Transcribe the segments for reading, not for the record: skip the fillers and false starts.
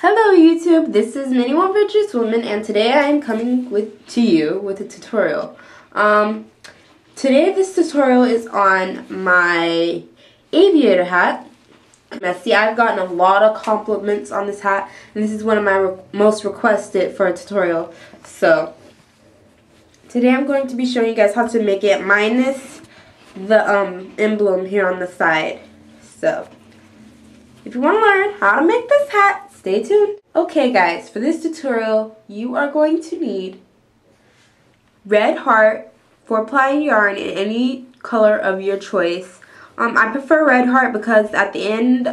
Hello YouTube, this is Mini One Virtuous Woman, and today I am coming to you with a tutorial. Today this tutorial is on my Aviator hat. See, I've gotten a lot of compliments on this hat, and this is one of my most requested for a tutorial. So today I'm going to be showing you guys how to make it minus the emblem here on the side. So if you want to learn how to make this hat, stay tuned. Okay guys, for this tutorial, you are going to need red heart, 4-ply yarn in any color of your choice. I prefer red heart because at the end,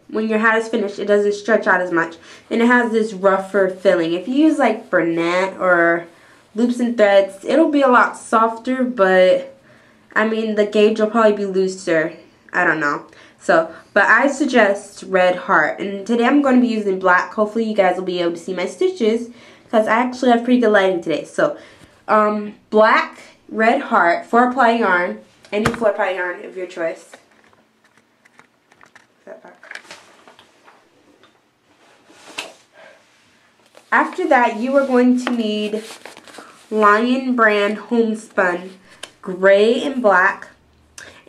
when your hat is finished, it doesn't stretch out as much. And it has this rougher feeling. If you use like Brim or loops and threads, it'll be a lot softer, but I mean the gauge will probably be looser. I don't know. So, but I suggest red heart. And today I'm going to be using black. Hopefully you guys will be able to see my stitches because I actually have pretty good lighting today. So, black, red heart, 4-ply yarn, any 4-ply yarn of your choice. After that, you are going to need Lion brand homespun, gray and black.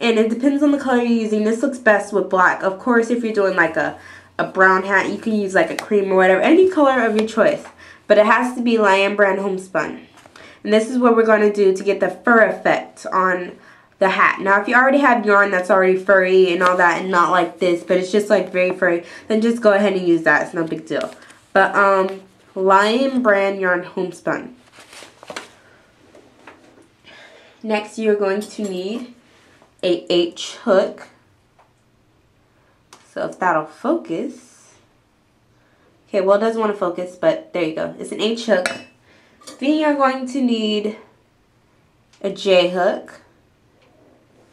And it depends on the color you're using. This looks best with black. Of course, if you're doing like a brown hat, you can use like a cream or whatever. Any color of your choice. But it has to be Lion brand homespun. And this is what we're going to do to get the fur effect on the hat. Now, if you already have yarn that's already furry and all that and not like this, but it's just like very furry, then just go ahead and use that. It's no big deal. But Lion brand yarn homespun. Next, you're going to need a H hook. So if that'll focus. Okay, well it doesn't want to focus, but there you go. It's an H hook. Then you're going to need a J hook,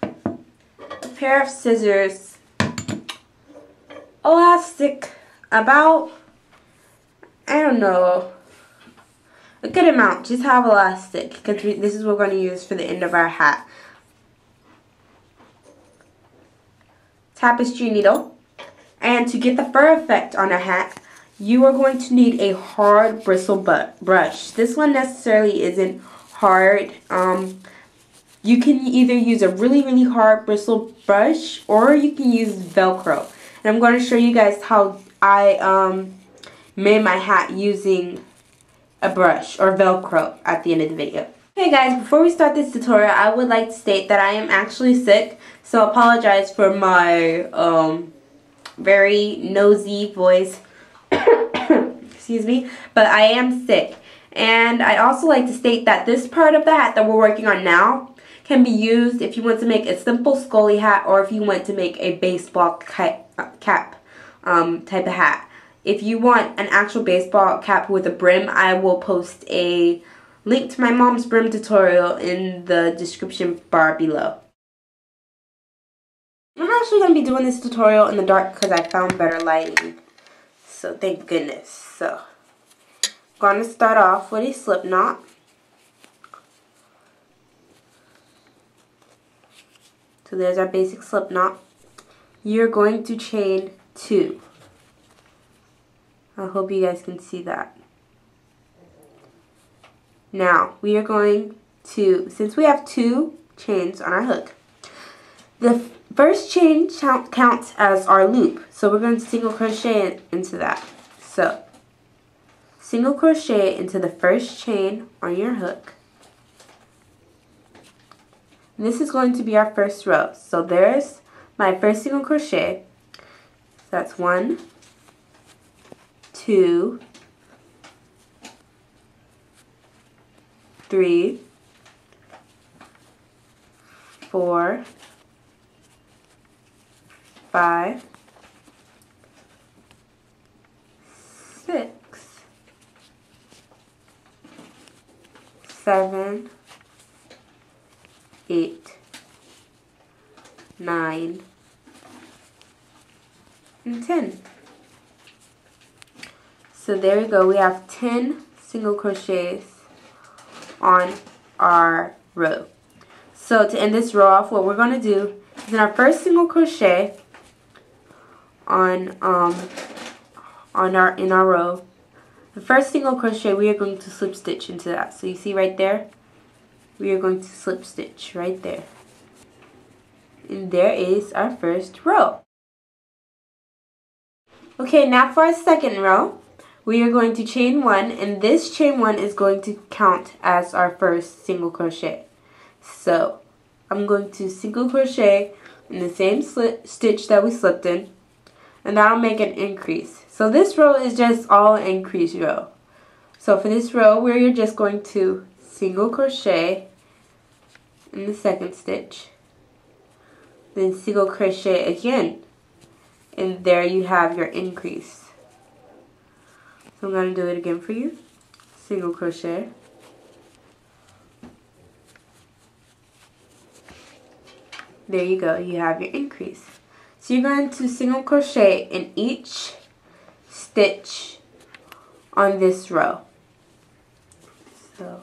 a pair of scissors, elastic, about, I don't know, a good amount. Just have elastic because this is what we're going to use for the end of our hat. Tapestry needle, and to get the fur effect on a hat, you are going to need a hard bristle brush. This one necessarily isn't hard. You can either use a really hard bristle brush or you can use Velcro. And I'm going to show you guys how I made my hat using a brush or Velcro at the end of the video. Hey guys, before we start this tutorial, I would like to state that I am actually sick, so I apologize for my very nosy voice. Excuse me, but I am sick. And I'd also like to state that this part of the hat that we're working on now can be used if you want to make a simple Scully hat or if you want to make a baseball cap type of hat. If you want an actual baseball cap with a brim, I will post a link to my mom's brim tutorial in the description bar below. I'm actually going to be doing this tutorial in the dark because I found better lighting. So thank goodness. So I'm going to start off with a slip knot. So there's our basic slip knot. You're going to chain 2. I hope you guys can see that. Now, we are going to, since we have 2 chains on our hook, the first chain counts as our loop. So we're going to single crochet into that. So, single crochet into the first chain on your hook. And this is going to be our first row. So there's my first single crochet. So that's 1, 2, 3, 4, 5, 6, 7, 8, 9, and 10. So there we go. We have 10 single crochets on our row. So to end this row off, what we're going to do is in our first single crochet on in our row. The first single crochet, we are going to slip stitch into that. So you see right there, we are going to slip stitch right there. And there is our first row. Okay, now for our second row, we are going to chain 1, and this chain 1 is going to count as our first single crochet. So I'm going to single crochet in the same stitch that we slipped in, and that'll make an increase. So this row is just all increase row. So for this row, we're just going to single crochet in the second stitch, then single crochet again, and there you have your increase. So I'm going to do it again for you. Single crochet, there you go, you have your increase. So you're going to single crochet in each stitch on this row. So,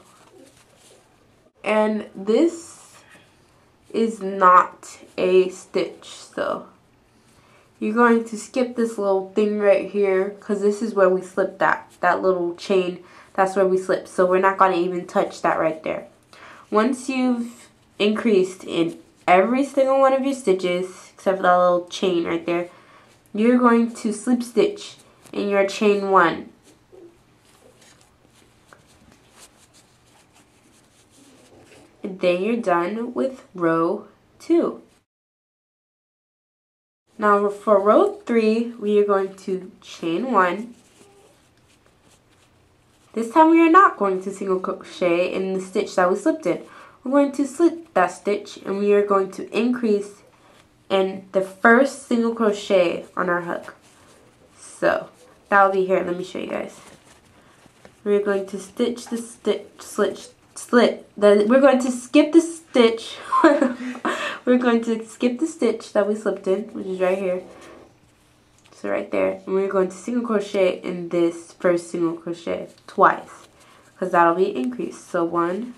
and this is not a stitch, so you're going to skip this little thing right here, because this is where we slipped that little chain. That's where we slipped, so we're not going to even touch that right there. Once you've increased in every single one of your stitches, except for that little chain right there, you're going to slip stitch in your chain 1. And then you're done with row 2. Now for row 3, we are going to chain 1. This time we are not going to single crochet in the stitch that we slipped in. We're going to slip that stitch, and we are going to increase in the first single crochet on our hook. So that'll be here. Let me show you guys. We're going to stitch the we're going to skip the stitch. We're going to skip the stitch that we slipped in, which is right here. So right there, and we're going to single crochet in this first single crochet twice, because that'll be increase. So 1,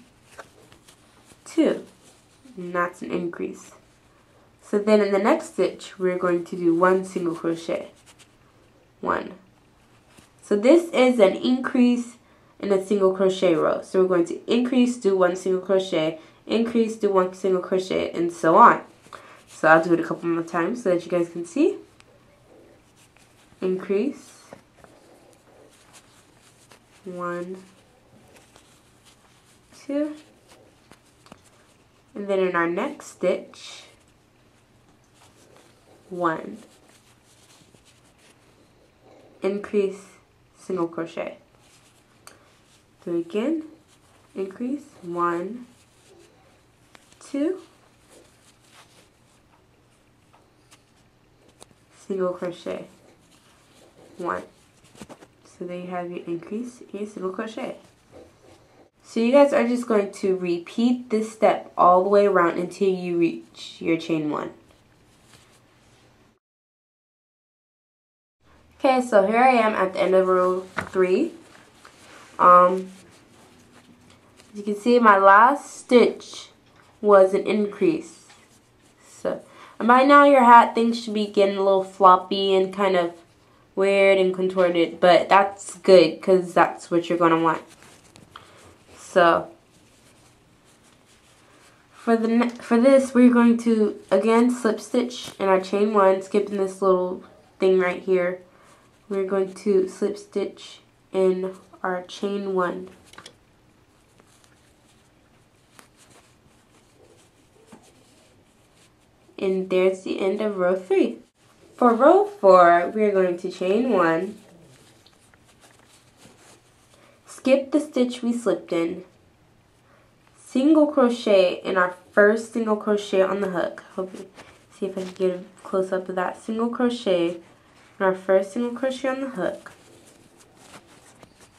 2, and that's an increase. So then in the next stitch, we're going to do 1 single crochet. 1. So this is an increase in a single crochet row. So we're going to increase, do 1 single crochet, increase, do 1 single crochet, and so on. So I'll do it a couple more times so that you guys can see. Increase, 1, 2, and then in our next stitch, 1, increase, single crochet. Do it again, increase, 1, 2, single crochet, 1. So there you have your increase in your single crochet. So you guys are just going to repeat this step all the way around until you reach your chain 1. Okay, so here I am at the end of row 3. As you can see, my last stitch was an increase. So, and by now your hat things should be getting a little floppy and kind of weird and contorted, but that's good because that's what you're going to want. So for this, we're going to again slip stitch in our chain 1, skipping this little thing right here. We're going to slip stitch in our chain 1. And there's the end of row 3. For row 4, we're going to chain 1, skip the stitch we slipped in, single crochet in our first single crochet on the hook. See if I can get a close up of that. Single crochet in our first single crochet on the hook.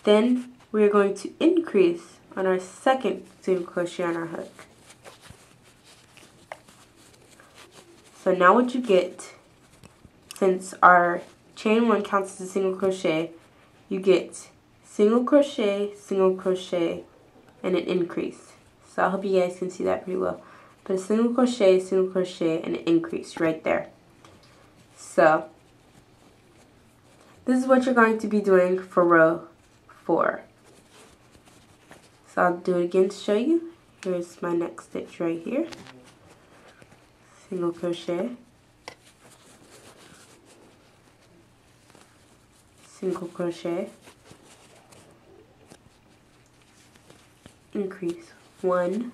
Then we're going to increase on our second single crochet on our hook. So now what you get, since our chain 1 counts as a single crochet, you get single crochet, and an increase. So I hope you guys can see that pretty well. But a single crochet, and an increase right there. So this is what you're going to be doing for row 4. So I'll do it again to show you. Here's my next stitch right here. Single crochet, single crochet, increase 1,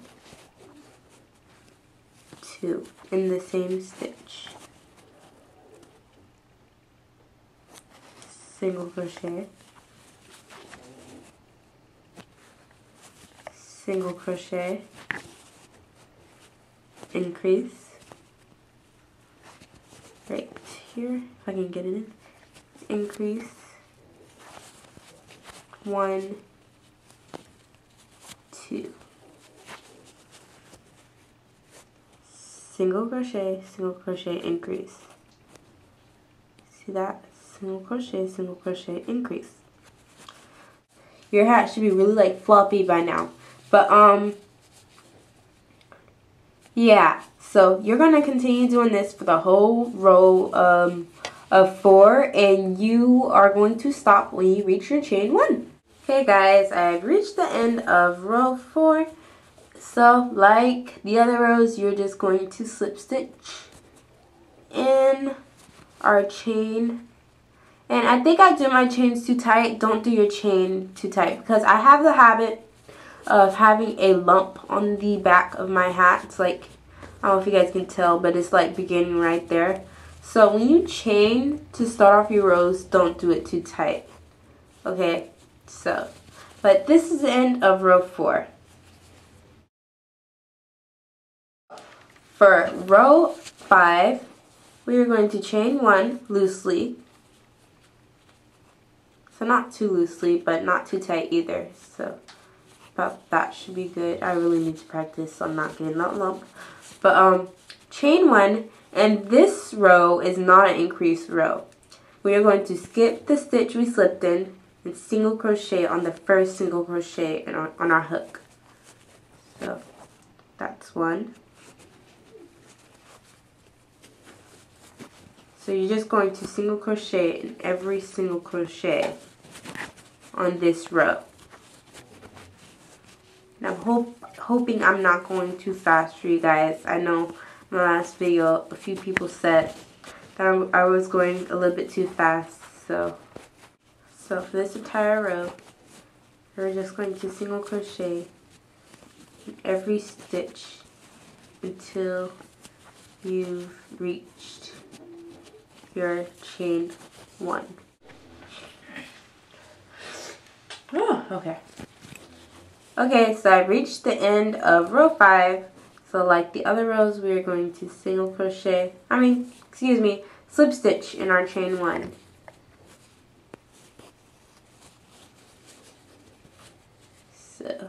2 in the same stitch, single crochet, single crochet, increase right here, if I can get it in, increase 1, 2, single crochet, increase. See that? Single crochet, increase. Your hat should be really like floppy by now. But yeah, so you're going to continue doing this for the whole row of 4, and you are going to stop when you reach your chain 1. Okay guys, I've reached the end of row 4. So like the other rows, you're just going to slip stitch in our chain. And I think I did my chains too tight. Don't do your chain too tight, because I have the habit of having a lump on the back of my hat. It's like, I don't know if you guys can tell, but it's like beginning right there. So when you chain to start off your rows, don't do it too tight. Okay, so, but this is the end of row 4. For row 5, we are going to chain 1 loosely. So not too loosely, but not too tight either. So about that should be good. I really need to practice on not getting that lump. But chain 1, and this row is not an increased row. We are going to skip the stitch we slipped in and single crochet on the first single crochet on our hook. So that's 1. So you're just going to single crochet in every single crochet on this row. And I'm hoping I'm not going too fast for you guys. I know in the last video a few people said that I was going a little bit too fast. So for this entire row, we're just going to single crochet in every stitch until you've reached your chain 1. Oh, okay. Okay, so I've reached the end of row 5. So like the other rows, we are going to single crochet, slip stitch in our chain 1. So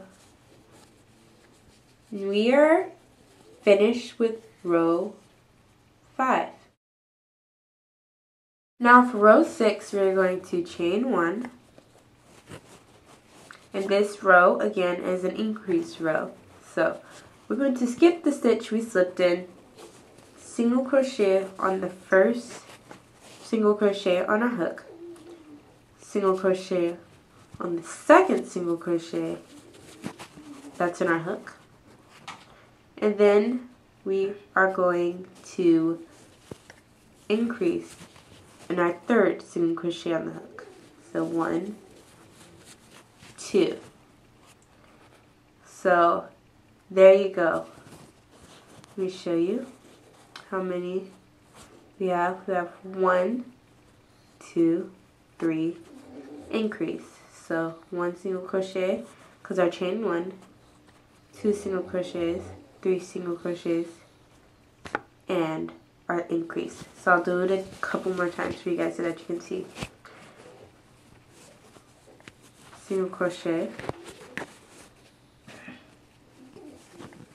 we are finished with row 5. Now for row 6, we're going to chain 1. And this row, again, is an increased row. So we're going to skip the stitch we slipped in, single crochet on the first single crochet on our hook, single crochet on the second single crochet that's in our hook, and then we are going to increase in our third single crochet on the hook. So 1, 2. So there you go. Let me show you how many we have. We have 1, 2, 3, increase. So 1 single crochet, because our chain 1, 2 single crochets, 3 single crochets, and our increase. So I'll do it a couple more times for you guys so that you can see. Single crochet,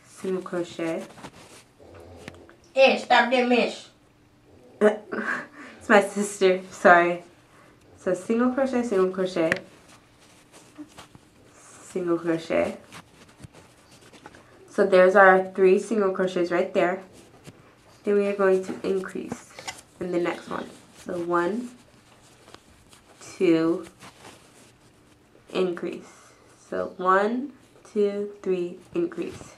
single crochet. Ish, stop that mish. It's my sister, sorry. So single crochet, single crochet, single crochet. So there's our 3 single crochets right there. Then we are going to increase in the next one. So 1, 2, increase. So 1, 2, 3, increase.